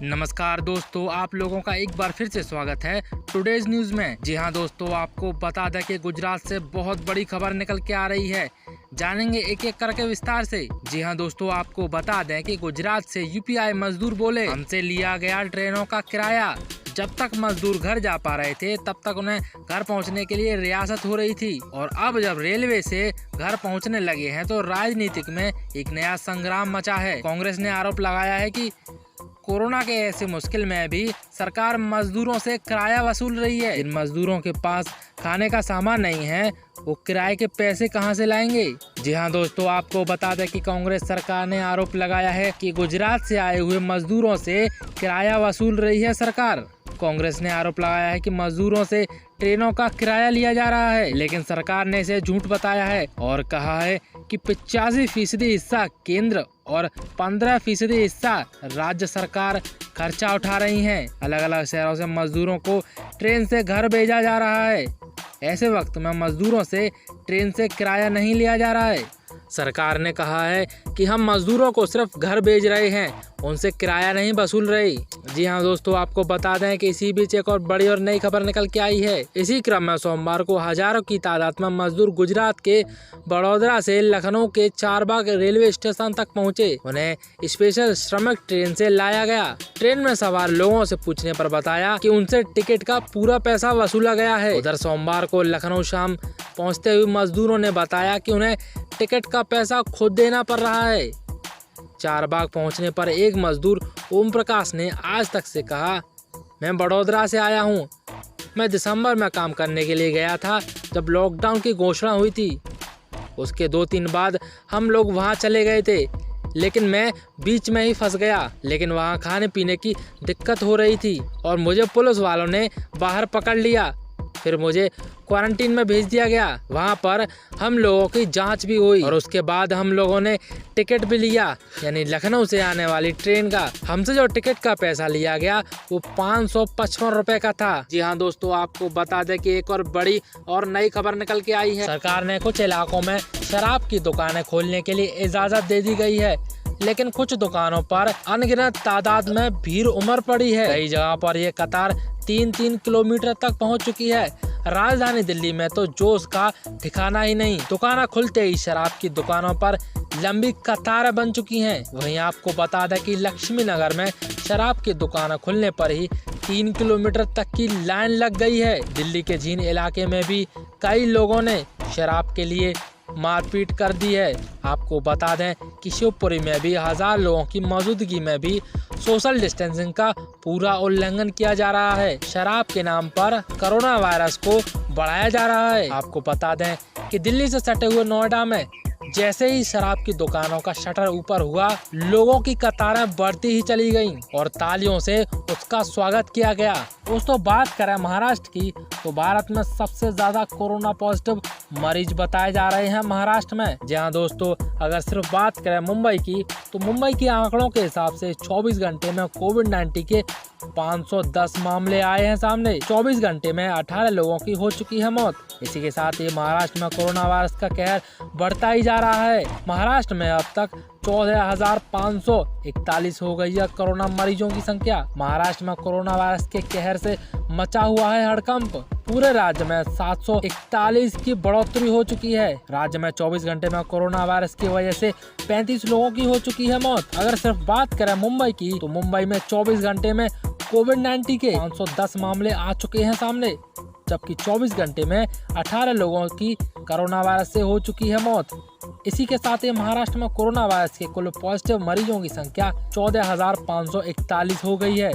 नमस्कार दोस्तों, आप लोगों का एक बार फिर से स्वागत है टुडेज न्यूज में। जी हां दोस्तों, आपको बता दें कि गुजरात से बहुत बड़ी खबर निकल के आ रही है। जानेंगे एक एक करके विस्तार से। जी हां दोस्तों, आपको बता दें कि गुजरात से यूपीआई मजदूर बोले, हमसे लिया गया ट्रेनों का किराया। जब तक मजदूर घर जा पा रहे थे तब तक उन्हें घर पहुंचने के लिए रियासत हो रही थी, और अब जब रेलवे से घर पहुंचने लगे हैं तो राजनीतिक में एक नया संग्राम मचा है। कांग्रेस ने आरोप लगाया है कि कोरोना के ऐसे मुश्किल में भी सरकार मजदूरों से किराया वसूल रही है। जिन मजदूरों के पास खाने का सामान नहीं है वो किराए के पैसे कहां से लाएंगे। जी हां दोस्तों, आपको बता दें कि कांग्रेस सरकार ने आरोप लगाया है कि गुजरात से आए हुए मजदूरों से किराया वसूल रही है सरकार। कांग्रेस ने आरोप लगाया है कि मजदूरों से ट्रेनों का किराया लिया जा रहा है, लेकिन सरकार ने इसे झूठ बताया है और कहा है कि 85% हिस्सा केंद्र और 15% हिस्सा राज्य सरकार खर्चा उठा रही हैं। अलग अलग शहरों से मजदूरों को ट्रेन से घर भेजा जा रहा है। ऐसे वक्त में मजदूरों से ट्रेन से किराया नहीं लिया जा रहा है। सरकार ने कहा है कि हम मजदूरों को सिर्फ घर भेज रहे हैं, उनसे किराया नहीं वसूल रही। जी हां दोस्तों, आपको बता दें कि इसी बीच एक और बड़ी और नई खबर निकल के आई है। इसी क्रम में सोमवार को हजारों की तादाद में मजदूर गुजरात के बड़ौदा से लखनऊ के चारबाग रेलवे स्टेशन तक पहुंचे। उन्हें स्पेशल श्रमिक ट्रेन से लाया गया। ट्रेन में सवार लोगों से पूछने पर बताया कि उनसे टिकट का पूरा पैसा वसूला गया है। उधर सोमवार को लखनऊ शाम पहुंचते हुए मजदूरों ने बताया कि उन्हें टिकट का पैसा खुद देना पड़ रहा है। चारबाग पहुंचने पर एक मजदूर ओम प्रकाश ने आज तक से कहा, मैं बड़ौदा से आया हूं। मैं दिसंबर में काम करने के लिए गया था जब लॉकडाउन की घोषणा हुई थी। उसके 2-3 बाद हम लोग वहां चले गए थे, लेकिन मैं बीच में ही फंस गया। लेकिन वहां खाने पीने की दिक्कत हो रही थी और मुझे पुलिस वालों ने बाहर पकड़ लिया। फिर मुझे क्वारंटीन में भेज दिया गया। वहां पर हम लोगों की जांच भी हुई और उसके बाद हम लोगों ने टिकट भी लिया, यानी लखनऊ से आने वाली ट्रेन का। हमसे जो टिकट का पैसा लिया गया वो 555 रुपए का था। जी हाँ दोस्तों, आपको बता दें कि एक और बड़ी और नई खबर निकल के आई है। सरकार ने कुछ इलाकों में शराब की दुकानें खोलने के लिए इजाजत दे दी गई है, लेकिन कुछ दुकानों पर अनगिनत तादाद में भीड़ उमड़ पड़ी है। कई जगह पर ये कतार 3-3 किलोमीटर तक पहुंच चुकी है। राजधानी दिल्ली में तो जोश का ठिकाना ही नहीं। दुकानें खुलते ही शराब की दुकानों पर लंबी कतारें बन चुकी हैं। वहीं आपको बता दें कि लक्ष्मी नगर में शराब की दुकानें खुलने पर ही 3 किलोमीटर तक की लाइन लग गई है। दिल्ली के जींद इलाके में भी कई लोगों ने शराब के लिए मारपीट कर दी है। आपको बता दें कि शिवपुरी में भी 1000 लोगों की मौजूदगी में भी सोशल डिस्टेंसिंग का पूरा उल्लंघन किया जा रहा है। शराब के नाम पर कोरोना वायरस को बढ़ाया जा रहा है। आपको बता दें कि दिल्ली से सटे हुए नोएडा में जैसे ही शराब की दुकानों का शटर ऊपर हुआ, लोगों की कतारें बढ़ती ही चली गईं और तालियों से उसका स्वागत किया गया। दोस्तों, बात करें महाराष्ट्र की तो भारत में सबसे ज्यादा कोरोना पॉजिटिव मरीज बताए जा रहे हैं महाराष्ट्र में। जी हाँ दोस्तों, अगर सिर्फ बात करें मुंबई की तो मुंबई के आंकड़ों के हिसाब से 24 घंटे में कोविड-19 के 510 मामले आए हैं सामने। 24 घंटे में 18 लोगों की हो चुकी है मौत। इसी के साथ ही महाराष्ट्र में कोरोना वायरस का कहर बढ़ता ही जा रहा है। महाराष्ट्र में अब तक 14,541 हो गई है कोरोना मरीजों की संख्या। महाराष्ट्र में कोरोना वायरस के कहर से मचा हुआ है हड़कंप। पूरे राज्य में 741 की बढ़ोतरी हो चुकी है। राज्य में 24 घंटे में कोरोना वायरस की वजह से 35 लोगों की हो चुकी है मौत। अगर सिर्फ बात करें मुंबई की तो मुंबई में 24 घंटे में कोविड-19 के 510 मामले आ चुके हैं सामने, जबकि 24 घंटे में 18 लोगों की कोरोना वायरस से हो चुकी है मौत। इसी के साथ ही महाराष्ट्र में कोरोना वायरस के कुल पॉजिटिव मरीजों की संख्या 14,541 हो गई है।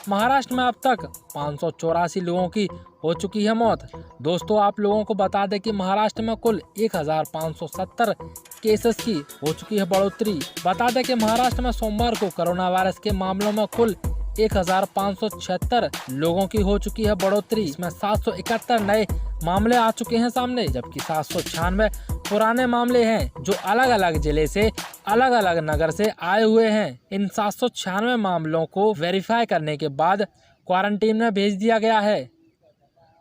महाराष्ट्र में अब तक 584 लोगों की हो चुकी है मौत। दोस्तों, आप लोगों को बता दें कि महाराष्ट्र में कुल 1570 केसेस की हो चुकी है बढ़ोतरी। बता दें कि महाराष्ट्र में सोमवार को कोरोना वायरस के मामलों में कुल 1576 लोगों की हो चुकी है बढ़ोतरी। इसमें 771 नए मामले आ चुके हैं सामने, जबकि 796 पुराने मामले हैं जो अलग अलग जिले से अलग अलग नगर से आए हुए हैं। इन 796 मामलों को वेरीफाई करने के बाद क्वारंटीन में भेज दिया गया है।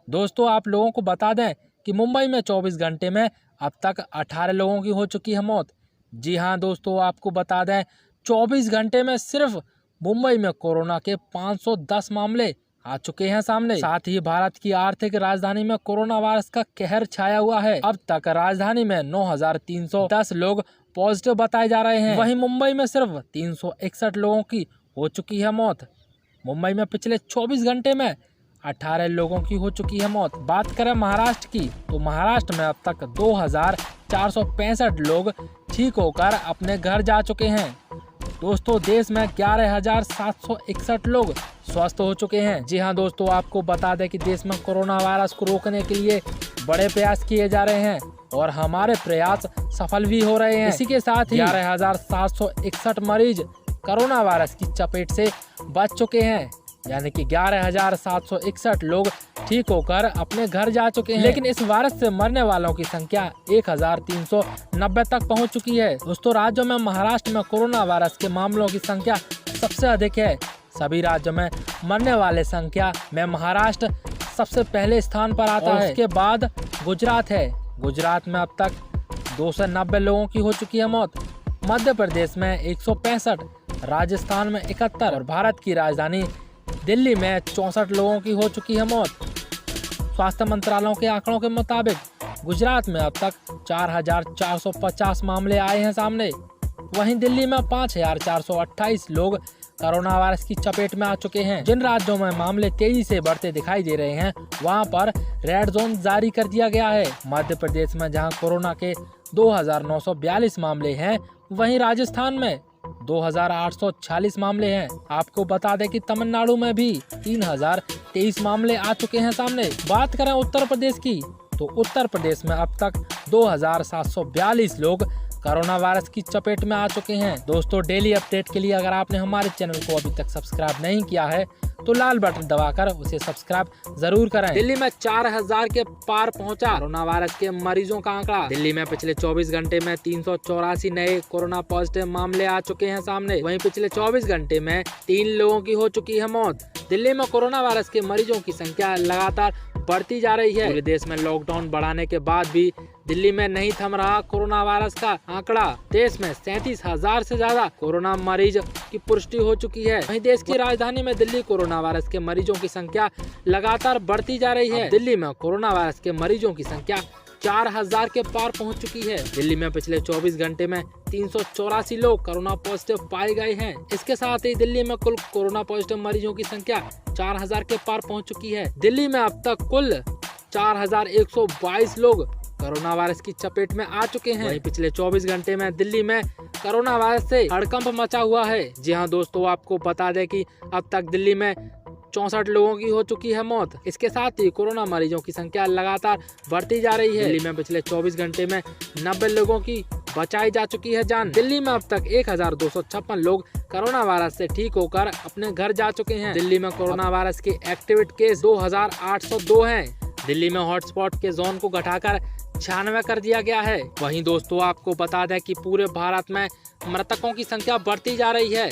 दोस्तों, आप लोगों को बता दें कि मुंबई में 24 घंटे में अब तक 18 लोगों की हो चुकी है मौत। जी हाँ दोस्तों, आपको बता दें 24 घंटे में सिर्फ मुंबई में कोरोना के 510 मामले आ चुके हैं सामने। साथ ही भारत की आर्थिक राजधानी में कोरोना वायरस का कहर छाया हुआ है। अब तक राजधानी में 9,310 लोग पॉजिटिव बताए जा रहे हैं। वहीं मुंबई में सिर्फ 361 लोगों की हो चुकी है मौत। मुंबई में पिछले 24 घंटे में 18 लोगों की हो चुकी है मौत। बात करें महाराष्ट्र की, तो महाराष्ट्र में अब तक 2,465 लोग ठीक होकर अपने घर जा चुके हैं। दोस्तों, देश में 11,761 लोग स्वस्थ हो चुके हैं। जी हां दोस्तों, आपको बता दें कि देश में कोरोना वायरस को रोकने के लिए बड़े प्रयास किए जा रहे हैं और हमारे प्रयास सफल भी हो रहे हैं। इसी के साथ ही 11,761 मरीज कोरोना वायरस की चपेट से बच चुके हैं, यानी कि 11,761 लोग ठीक होकर अपने घर जा चुके हैं। लेकिन इस वायरस से मरने वालों की संख्या 1,390 तक पहुंच चुकी है। दोस्तों, राज्यों में महाराष्ट्र में कोरोना वायरस के मामलों की संख्या सबसे अधिक है। सभी राज्यों में मरने वाले संख्या में महाराष्ट्र सबसे पहले स्थान पर आता है। उसके बाद गुजरात है। गुजरात में अब तक 290 लोगों की हो चुकी है मौत। मध्य प्रदेश में 165, राजस्थान में 71 और भारत की राजधानी दिल्ली में 64 लोगों की हो चुकी है मौत। स्वास्थ्य मंत्रालयों के आंकड़ों के मुताबिक गुजरात में अब तक 4,450 मामले आए हैं सामने। वहीं दिल्ली में 5,428 लोग कोरोना वायरस की चपेट में आ चुके हैं। जिन राज्यों में मामले तेजी से बढ़ते दिखाई दे रहे हैं, वहां पर रेड जोन जारी कर दिया गया है। मध्य प्रदेश में जहां कोरोना के 2,942 मामले हैं, वहीं राजस्थान में 2,846 मामले हैं। आपको बता दें कि तमिलनाडु में भी 3,023 मामले आ चुके हैं सामने। बात करें उत्तर प्रदेश की, तो उत्तर प्रदेश में अब तक 2,742 लोग कोरोना वायरस की चपेट में आ चुके हैं। दोस्तों, डेली अपडेट के लिए अगर आपने हमारे चैनल को अभी तक सब्सक्राइब नहीं किया है तो लाल बटन दबाकर उसे सब्सक्राइब जरूर करें। दिल्ली में 4,000 के पार पहुंचा कोरोना वायरस के मरीजों का आंकड़ा। दिल्ली में पिछले 24 घंटे में 384 नए कोरोना पॉजिटिव मामले आ चुके हैं सामने। वहीं पिछले 24 घंटे में 3 लोगों की हो चुकी है मौत। दिल्ली में कोरोना वायरस के मरीजों की संख्या लगातार बढ़ती जा रही है। पूरे देश में लॉकडाउन बढ़ाने के बाद भी दिल्ली में नहीं थम रहा कोरोना वायरस का आंकड़ा। देश में 37,000 से ज्यादा कोरोना मरीज की पुष्टि हो चुकी है। वहीं देश की राजधानी में दिल्ली कोरोना वायरस के मरीजों की संख्या लगातार बढ़ती जा रही है। दिल्ली में कोरोना वायरस के मरीजों की संख्या 4,000 के पार पहुंच चुकी है। दिल्ली में पिछले 24 घंटे में 384 लोग कोरोना पॉजिटिव पाए गए हैं। इसके साथ ही दिल्ली में कुल कोरोना पॉजिटिव मरीजों की संख्या 4,000 के पार पहुंच चुकी है। दिल्ली में अब तक कुल 4,122 लोग कोरोना वायरस की चपेट में आ चुके हैं। वहीं पिछले 24 घंटे में दिल्ली में कोरोना वायरस से हड़कंप मचा हुआ है। जी हां दोस्तों, आपको बता दें कि अब तक दिल्ली में 64 लोगों की हो चुकी है मौत। इसके साथ ही कोरोना मरीजों की संख्या लगातार बढ़ती जा रही है। दिल्ली में पिछले 24 घंटे में 90 लोगों की बचाई जा चुकी है जान। दिल्ली में अब तक 1,256 लोग कोरोना वायरस से ठीक होकर अपने घर जा चुके हैं। दिल्ली में कोरोना वायरस के एक्टिव केस 2,802 हैं। दिल्ली में हॉटस्पॉट के जोन को घटाकर 96 कर दिया गया है। वहीं दोस्तों, आपको बता दें कि पूरे भारत में मृतकों की संख्या बढ़ती जा रही है।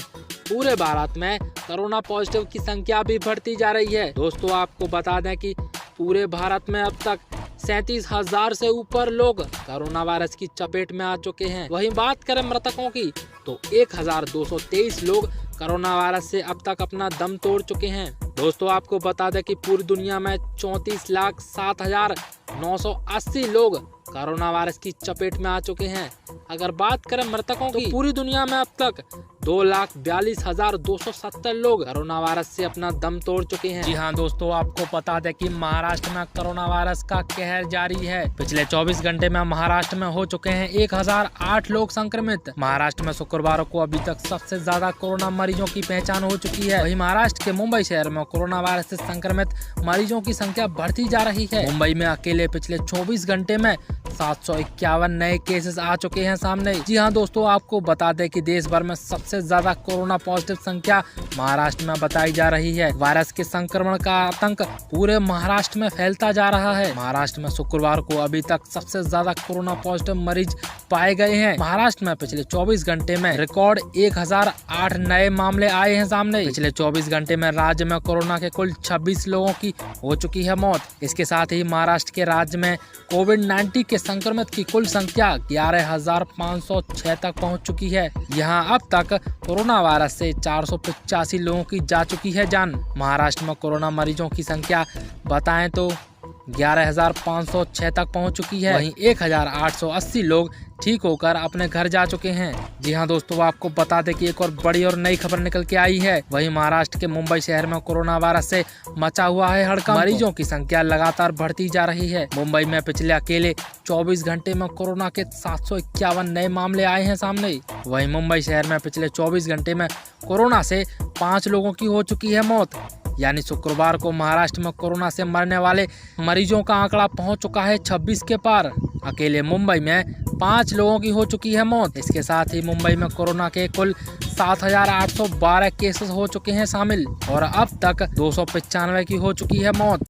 पूरे भारत में कोरोना पॉजिटिव की संख्या भी बढ़ती जा रही है। दोस्तों, आपको बता दें कि पूरे भारत में अब तक 37,000 से ऊपर लोग कोरोना वायरस की चपेट में आ चुके हैं। वहीं बात करें मृतकों की, तो 1,223 लोग कोरोना वायरस से अब तक अपना दम तोड़ चुके हैं। दोस्तों, आपको बता दें कि पूरी दुनिया में 34,07,980 लोग कोरोना वायरस की चपेट में आ चुके हैं। अगर बात करें मृतकों की, तो पूरी दुनिया में अब तक 2,42,270 लोग कोरोना वायरस से अपना दम तोड़ चुके हैं। जी हाँ दोस्तों, आपको बता दें कि महाराष्ट्र में कोरोना वायरस का कहर जारी है। पिछले 24 घंटे में महाराष्ट्र में हो चुके हैं 1,008 लोग संक्रमित। महाराष्ट्र में शुक्रवार को अभी तक सबसे ज्यादा कोरोना मरीजों की पहचान हो चुकी है। वहीं महाराष्ट्र के मुंबई शहर में कोरोना वायरस से संक्रमित मरीजों की संख्या बढ़ती जा रही है। मुंबई में अकेले पिछले 24 घंटे में 751 नए केसेस आ चुके हैं सामने। जी हाँ दोस्तों, आपको बता दें कि देश भर में सबसे ज्यादा कोरोना पॉजिटिव संख्या महाराष्ट्र में बताई जा रही है। वायरस के संक्रमण का आतंक पूरे महाराष्ट्र में फैलता जा रहा है। महाराष्ट्र में शुक्रवार को अभी तक सबसे ज्यादा कोरोना पॉजिटिव मरीज पाए गए हैं। महाराष्ट्र में पिछले 24 घंटे में रिकॉर्ड 1,008 नए मामले आए हैं सामने। पिछले 24 घंटे में राज्य में कोरोना के कुल 26 लोगों की हो चुकी है मौत। इसके साथ ही महाराष्ट्र के राज्य में कोविड-19 के संक्रमित की कुल संख्या 11,506 तक पहुंच चुकी है। यहां अब तक कोरोना वायरस से 485 लोगों की जा चुकी है जान। महाराष्ट्र में कोरोना मरीजों की संख्या बताएं तो 11,506 तक पहुंच चुकी है। वहीं 1,880 लोग ठीक होकर अपने घर जा चुके हैं। जी हां दोस्तों, आपको बता दें कि एक और बड़ी और नई खबर निकल के आई है। वहीं महाराष्ट्र के मुंबई शहर में कोरोना वायरस से मचा हुआ है हड़कंप। मरीजों की संख्या लगातार बढ़ती जा रही है। मुंबई में पिछले अकेले 24 घंटे में कोरोना के 751 नए मामले आए हैं सामने। वहीं मुंबई शहर में पिछले 24 घंटे में कोरोना से 5 लोगों की हो चुकी है मौत। यानी शुक्रवार को महाराष्ट्र में कोरोना से मरने वाले मरीजों का आंकड़ा पहुंच चुका है 26 के पार। अकेले मुंबई में 5 लोगों की हो चुकी है मौत। इसके साथ ही मुंबई में कोरोना के कुल 7,812 केसेस हो चुके हैं शामिल और अब तक 295 की हो चुकी है मौत।